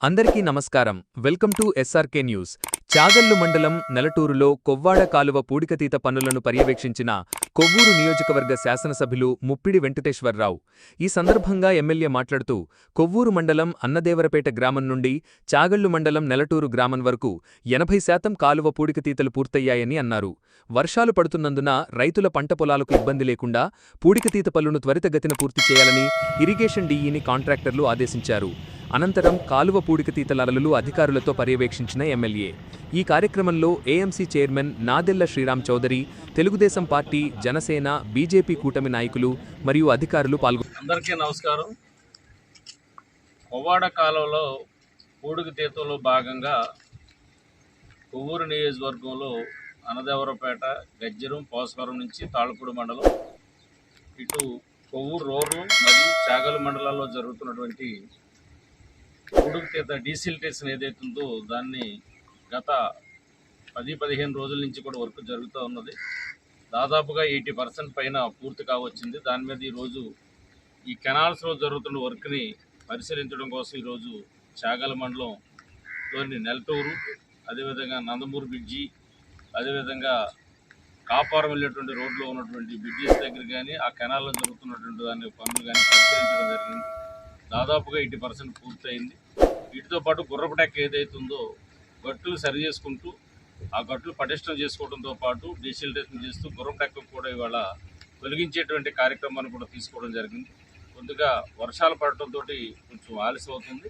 అందరికీ నమస్కారం. Welcome to SRK news. Chagallu మండలం నెలటూరులో కొవ్వాడ కాలువ పూడికతీత పనులను పర్యవేక్షించిన కొవ్వూరు నియోజకవర్గ శాసనసభ్యులు ముప్పిడి వెంకటేశ్వర్రావు. ఈ సందర్భంగా ఎమ్మెల్యే మాట్లాడుతూ, కొవ్వూరు మండలం అన్నదేవరపేట గ్రామం నుండి చాగల్లు మండలం నెలటూరు గ్రామం వరకు 80% కాలువ పూడికతీతలు పూర్తయ్యాయని అన్నారు. వర్షాలు పడుతున్నందున రైతుల పంట పొలాలకు ఇబ్బంది లేకుండా పూడికతీత పనులను త్వరితగతిన పూర్తి చేయాలని ఇరిగేషన్ డీఈని కాంట్రాక్టర్లు ఆదేశించారు. అనంతరం కాలువ పూడికతీతలలు అధికారులతో పర్యవేక్షించిన ఎమ్మెల్యే. ఈ కార్యక్రమంలో AMC chairman Nadella Sriram Chowdary, Telugu Desam party, Janasena, BJP కూటమి నాయకులు మరియు అధికారులు పాల్గొన్నారు. అందరికీ నమస్కారం. కొవ్వాడ కాలువలో పూడికతీతలో భాగంగా కొవ్వూరు నియోజకవర్గంలో అన్నదేవరపేట, గజ్జరం, పోసవరం నుంచి తాళపూడి మండలం, ఇటు కొవ్వూరు రూరల్ మరియు చాగలు మండలాల్లో జరుగుతున్నటువంటి పూడికతీత డీసిల్టేషన్ ఏదైతుందో దాన్ని గత 10-15 రోజుల నుంచి కూడా వర్క్ జరుగుతూ ఉన్నది. దాదాపుగా 80% పైన పూర్తి కావచ్చింది. దాని మీద ఈరోజు ఈ కెనాల్స్లో జరుగుతున్న వర్క్ని పరిశీలించడం కోసం ఈరోజు చాగల మండలంలోని నెలటూరు, అదేవిధంగా నందమూరు బ్రిడ్జి, అదేవిధంగా కాపారం వెళ్ళేటువంటి రోడ్లో ఉన్నటువంటి బ్రిడ్జెస్ దగ్గర కానీ ఆ కెనాల్లో జరుగుతున్నటువంటి దాని పనులు కానీ పరిశీలించడం జరిగింది. దాదాపుగా 80% పూర్తయింది. వీటితో పాటు గుర్రపు డెక్క ఏదైతుందో గట్టులు సరి చేసుకుంటూ ఆ గట్లు పటిష్టం చేసుకోవడంతో పాటు డీసిల్టేషన్ చేస్తూ గుర్రపు డెక్క కూడా ఇవాళ తొలగించేటువంటి కార్యక్రమాన్ని కూడా తీసుకోవడం జరిగింది. కొద్దిగా వర్షాలు పడటంతో కొంచెం ఆలస్యం అవుతుంది.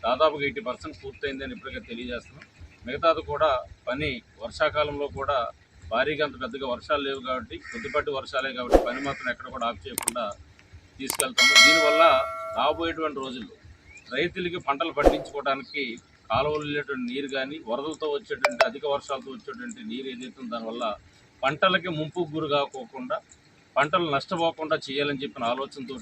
దాదాపుగా 80% పూర్తయిందని ఇప్పటికే తెలియజేస్తున్నాం. మిగతాది కూడా పని వర్షాకాలంలో కూడా భారీగా అంత పెద్దగా వర్షాలు లేవు కాబట్టి, కొద్దిపాటి వర్షాలే కాబట్టి పని మాత్రం ఎక్కడ కూడా ఆఫ్ చేయకుండా తీసుకెళ్తాము. దీనివల్ల రాబోయేటువంటి రోజుల్లో రైతులకి పంటలు పండించుకోవడానికి కాలువలు వెళ్ళేటువంటి నీరు కానీ, వరదలతో వచ్చేటువంటి అధిక వర్షాలతో వచ్చేటువంటి నీరు ఏదైతే దానివల్ల పంటలకి ముంపుకు గురి కాకోకుండా, పంటలు నష్టపోకుండా చేయాలని చెప్పిన ఆలోచనతో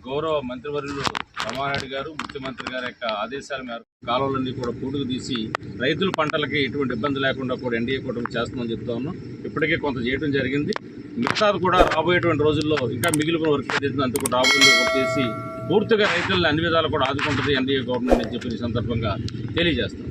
గౌరవ మంత్రివర్యులు రమానాయుడు గారు, ముఖ్యమంత్రి గారి యొక్క ఆదేశాల మేరకు కాలువలన్నీ కూడా పూడుకు తీసి రైతుల పంటలకి ఎటువంటి ఇబ్బంది లేకుండా కూడా ఎన్డీఏ కూటమి చేస్తుందని చెప్తా ఉన్నాం. ఇప్పటికే కొంత చేయడం జరిగింది. మిగతాది కూడా రాబోయేటువంటి రోజుల్లో ఇంకా మిగిలిన వర్క్ ఏదైతే అంత కూడా రాబోయే చేసి పూర్తిగా రైతులను అన్ని విధాలు కూడా ఆదుకుంటుంది ఎన్డీఏ గవర్నమెంట్ అని చెప్పి ఈ సందర్భంగా తెలియజేస్తాం.